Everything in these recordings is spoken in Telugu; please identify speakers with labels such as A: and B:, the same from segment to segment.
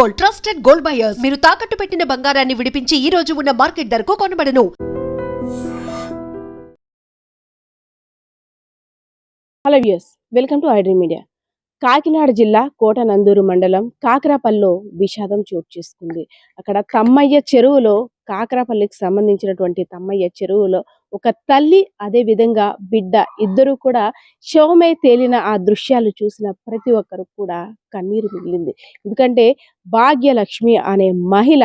A: Gold, trusted gold buyers. మీరు తాకట్టు పెట్టిన బంగారాన్ని విడిపించి ఈ రోజు ఉన్న మార్కెట్ ధరకు కొనబడను.
B: Hello viewers, welcome to iDream media. Kakinada జిల్లా కోటనందూరు మండలం కాకరాపల్లిలో విషాదం చోటు చేసుకుంది. అక్కడ తమ్మయ్య చెరువులో, కాకరాపల్లికి సంబంధించినటువంటి తమ్మయ్య చెరువులో ఒక తల్లి అదే విధంగా బిడ్డ ఇద్దరు కూడా శవమై తేలిన ఆ దృశ్యాలు చూసిన ప్రతి ఒక్కరు కూడా కన్నీరు మిగిలింది. ఎందుకంటే భాగ్యలక్ష్మి అనే మహిళ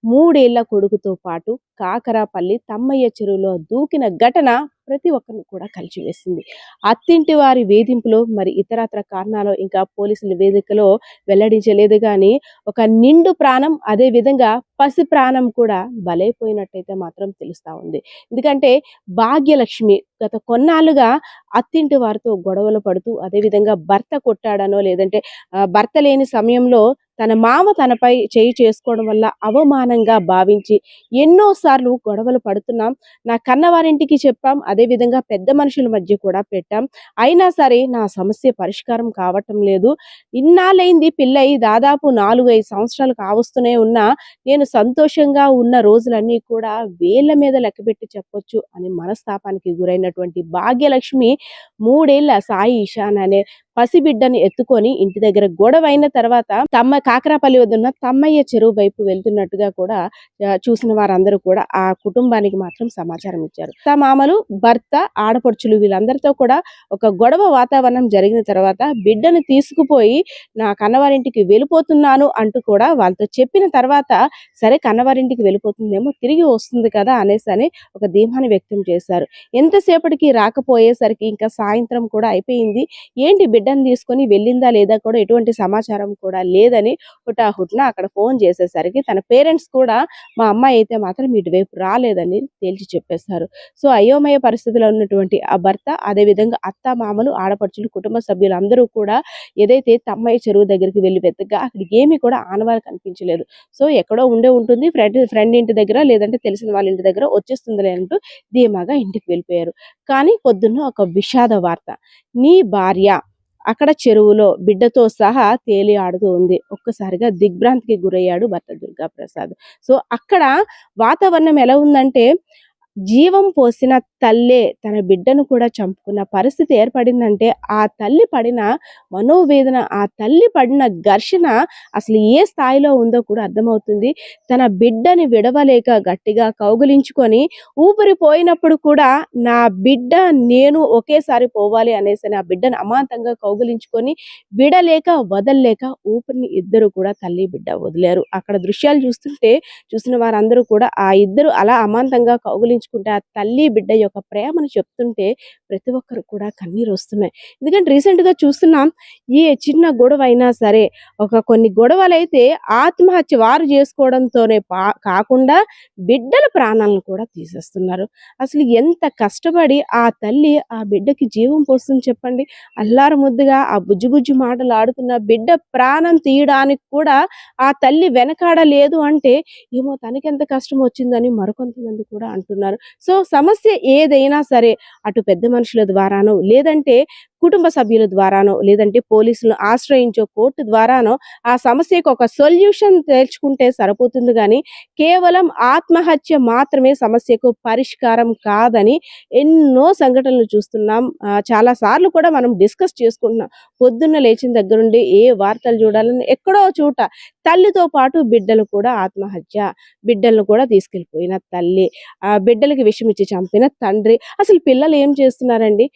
B: 3 ఏళ్ల కొడుకుతో పాటు కాకరాపల్లి తమ్మయ్య చెరువులో దూకిన ఘటన ప్రతి ఒక్కరిని కూడా కలిచివేసింది. అత్తింటి వారి వేధింపులో, మరి ఇతరత్ర కారణాలు ఇంకా పోలీసుల వేదికలో వెల్లడించలేదు కానీ ఒక నిండు ప్రాణం, అదే విధంగా పసి ప్రాణం కూడా బలైపోయినట్టయితే మాత్రం తెలుస్తా ఉంది. ఎందుకంటే భాగ్యలక్ష్మి గత కొన్నాళ్ళుగా అత్తింటి వారితో గొడవలు పడుతూ, అదేవిధంగా భర్త కొట్టాడనో లేదంటే భర్త లేని సమయంలో తన మామ తనపై చేయి చేసుకోవడం వల్ల అవమానంగా భావించి ఎన్నోసార్లు గొడవలు పడుతున్నాం, నా కన్నవారింటికి చెప్పాం, అదేవిధంగా పెద్ద మనుషుల మధ్య కూడా పెట్టాం, అయినా సరే నా సమస్య పరిష్కారం కావటం లేదు, ఇన్నాళ్ళైంది పెళ్ళయి దాదాపు 4-5 సంవత్సరాలు కావస్తూనే ఉన్నా నేను సంతోషంగా ఉన్న రోజులన్నీ కూడా వేళ్ల మీద లెక్కబెట్టి చెప్పొచ్చు అని మనస్తాపానికి గురైనటువంటి భాగ్యలక్ష్మి 3 ఏళ్ల సాయి ఇషాన్ అనే పసిబిడ్డను ఎత్తుకొని ఇంటి దగ్గర గొడవ అయిన తర్వాత కాకరాపల్లి వద్ద ఉన్న తమ్మయ్య చెరువు వైపు వెళ్తున్నట్టుగా కూడా చూసిన వారందరూ కూడా ఆ కుటుంబానికి మాత్రం సమాచారం ఇచ్చారు. మామలు, భర్త, ఆడపడుచులు వీళ్ళందరితో కూడా ఒక గొడవ వాతావరణం జరిగిన తర్వాత బిడ్డను తీసుకుపోయి నా కన్నవారింటికి వెళ్ళిపోతున్నాను అంటూ కూడా వాళ్ళతో చెప్పిన తర్వాత సరే కన్నవారింటికి వెళ్ళిపోతుందేమో, తిరిగి వస్తుంది కదా అనేసి అని ఒక ధీమాని వ్యక్తం చేశారు. ఎంతసేపటికి రాకపోయేసరికి ఇంకా సాయంత్రం కూడా అయిపోయింది, ఏంటి బిడ్డను తీసుకొని వెళ్ళిందా లేదా కూడా ఎటువంటి సమాచారం కూడా లేదని హుటాహుట్న అక్కడ ఫోన్ చేసేసరికి తన పేరెంట్స్ కూడా మా అమ్మాయి అయితే మాత్రం ఇటువైపు రాలేదని తేల్చి చెప్పేశారు. సో అయోమయ పరిస్థితిలో ఉన్నటువంటి ఆ భర్త, అదేవిధంగా అత్త, మామలు, ఆడపడుచులు, కుటుంబ సభ్యులందరూ కూడా ఏదైతే తమ్మయ్య చెరువు దగ్గరికి వెళ్ళి వెతకగా అక్కడికి ఏమీ కూడా ఆనవాళ్ళు కనిపించలేదు. సో ఎక్కడో ఉంటుంది, ఫ్రెండ్ ఇంటి దగ్గర లేదంటే తెలిసిన వాళ్ళ ఇంటి దగ్గర వచ్చేస్తుందిలే అంటూ ధీమాగా ఇంటికి వెళ్ళిపోయారు. కానీ పొద్దున్న ఒక విషాద వార్త, నీ భార్య అక్కడ చెరువులో బిడ్డతో సహా తేలి ఆడుతూ ఉంది. ఒక్కసారిగా దిగ్భ్రాంతికి గురయ్యాడు భర్త దుర్గాప్రసాద్. సో అక్కడ వాతావరణం ఎలా ఉందంటే జీవం పోసిన తల్లే తన బిడ్డను కూడా చంపుకున్న పరిస్థితి ఏర్పడిందంటే ఆ తల్లి పడిన మనోవేదన, ఆ తల్లి పడిన ఘర్షణ అసలు ఏ స్థాయిలో ఉందో కూడా అర్థమవుతుంది. తన బిడ్డని విడవలేక గట్టిగా కౌగిలించుకొని ఊపిరిపోయినప్పుడు కూడా నా బిడ్డ నేను ఒకేసారి పోవాలి అనేసి ఆ బిడ్డను అమాంతంగా కౌగిలించుకొని విడలేక వదలలేక ఊపిరిని ఇద్దరు కూడా తల్లి బిడ్డ వదిలేరు. అక్కడ దృశ్యాలు చూసిన వారందరూ కూడా ఆ ఇద్దరు అలా అమాంతంగా కౌగిలించుకుంటే ఆ తల్లి బిడ్డ యొక్క ప్రేమను చెప్తుంటే ప్రతి ఒక్కరు కూడా కన్నీరు వస్తున్నాయి. ఎందుకంటే రీసెంట్గా చూస్తున్నాం, ఏ చిన్న గొడవ అయినా సరే, కొన్ని గొడవలు అయితే ఆత్మహత్య వారు చేసుకోవడంతోనే కాకుండా బిడ్డల ప్రాణాలను కూడా తీసేస్తున్నారు. అసలు ఎంత కష్టపడి ఆ తల్లి ఆ బిడ్డకి జీవం పోస్తుంది చెప్పండి. అల్లారు ముద్దుగా ఆ బుజ్జి మాటలు ఆడుతున్న బిడ్డ ప్రాణం తీయడానికి కూడా ఆ తల్లి వెనకాడలేదు అంటే ఏమో తనకెంత కష్టం వచ్చిందని మరికొంతమంది కూడా అంటున్నారు. సో సమస్య ఏదైనా సరే అటు పెద్ద మనుషుల ద్వారానో, లేదంటే కుటుంబ సభ్యుల ద్వారానో, లేదంటే పోలీసులను ఆశ్రయించో, కోర్టు ద్వారానో ఆ సమస్యకు ఒక సొల్యూషన్ తేల్చుకుంటే సరిపోతుంది కానీ కేవలం ఆత్మహత్య మాత్రమే సమస్యకు పరిష్కారం కాదని ఎన్నో సంఘటనలు చూస్తున్నాం. చాలా సార్లు కూడా మనం డిస్కస్ చేసుకుంటున్నాం. పొద్దున్న లేచిన దగ్గరుండి ఏ వార్తలు చూడాలని ఎక్కడో చోట తల్లితో పాటు బిడ్డలు కూడా ఆత్మహత్య, బిడ్డలను కూడా తీసుకెళ్ళిపోయిన తల్లి, ఆ బిడ్డలకి విషం ఇచ్చి చంపిన తండ్రి. అసలు పిల్లలు ఏం చేస్తున్నారండి?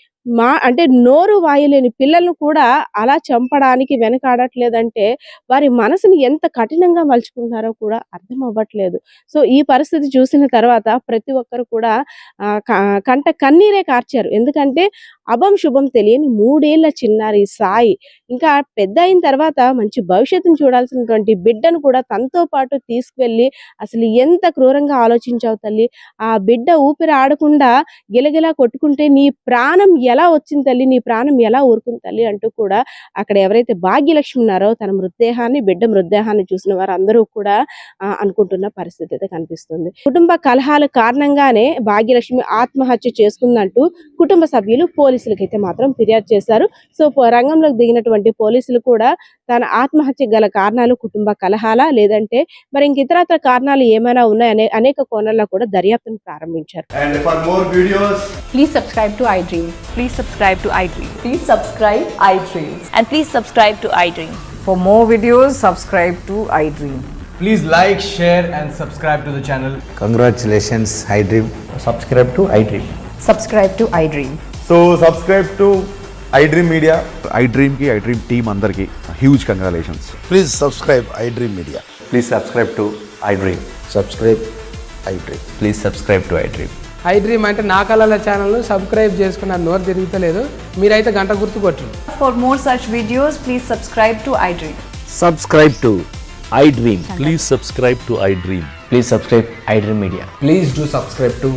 B: అంటే నోరు వాయలేని పిల్లలను కూడా అలా చంపడానికి వెనకాడట్లేదంటే వారి మనసుని ఎంత కఠినంగా మలుచుకుంటారో కూడా అర్థం అవ్వట్లేదు. సో ఈ పరిస్థితి చూసిన తర్వాత ప్రతి ఒక్కరు కూడా కంట కన్నీరే కార్చారు. ఎందుకంటే అభం శుభం తెలియని 3 ఏళ్ల చిన్నారి సాయి ఇంకా పెద్ద అయిన తర్వాత మంచి భవిష్యత్తును చూడాల్సినటువంటి బిడ్డను కూడా తనతో పాటు తీసుకువెళ్ళి అసలు ఎంత క్రూరంగా ఆలోచించావు తల్లి, ఆ బిడ్డ ఊపిరి ఆడకుండా గిలగిలా కొట్టుకుంటే నీ ప్రాణం ఎలా వచ్చింది తల్లి, నీ ప్రాణం ఎలా ఊరుకుంది తల్లి అంటూ కూడా అక్కడ ఎవరైతే భాగ్యలక్ష్మి ఉన్నారో తన మృతదేహాన్ని, బిడ్డ మృతదేహాన్ని చూసిన వారు అందరూ కూడా అనుకుంటున్న పరిస్థితి అయితే కనిపిస్తుంది. కుటుంబ కలహాల కారణంగానే భాగ్యలక్ష్మి ఆత్మహత్య చేసుకుందంటూ కుటుంబ సభ్యులు పోలీసులకైతే మాత్రం ఫిర్యాదు చేశారు. సో రంగంలోకి దిగినటువంటి పోలీసులు కూడా తన ఆత్మహత్య గల కారణాలు కుటుంబ కలహాల, లేదంటే మరి ఇంక ఇతరత్ర కారణాలు ఏమైనా ఉన్నాయనే అనేక కోణాల్లో కూడా దర్యాప్తును ప్రారంభించారు.
C: And for more videos,
D: Please subscribe to iDream.
E: Please subscribe to iDream.
D: Please subscribe iDream.
E: And please subscribe to iDream.
F: For more videos, subscribe to iDream.
C: please like, share and subscribe to the channel.
G: Congratulations, iDream.
C: Subscribe to iDream.
D: Subscribe to iDream.
C: So subscribe to iDream Media.
H: iDream की iDream team अंदर की huge congratulations.
G: Please subscribe iDream Media.
I: Please subscribe to iDream.
G: Subscribe iDream.
I: Please subscribe to iDream.
J: iDream అంటే నా కళల ఛానల్ను సబ్స్క్రైబ్ చేసుకున్న నోరు తిరుగుతలేదు, మీరైతే గంట గుర్తు కొట్టండి.
E: For more such videos, please subscribe to iDream.
I: Subscribe to iDream.
K: Please subscribe to iDream.
I: Please subscribe iDream Media.
C: Please do subscribe to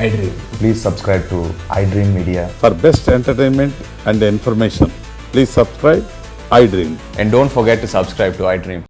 C: iDream.
H: Please subscribe to iDream Media.
K: For best entertainment and information, please subscribe iDream.
I: And don't forget to subscribe to iDream.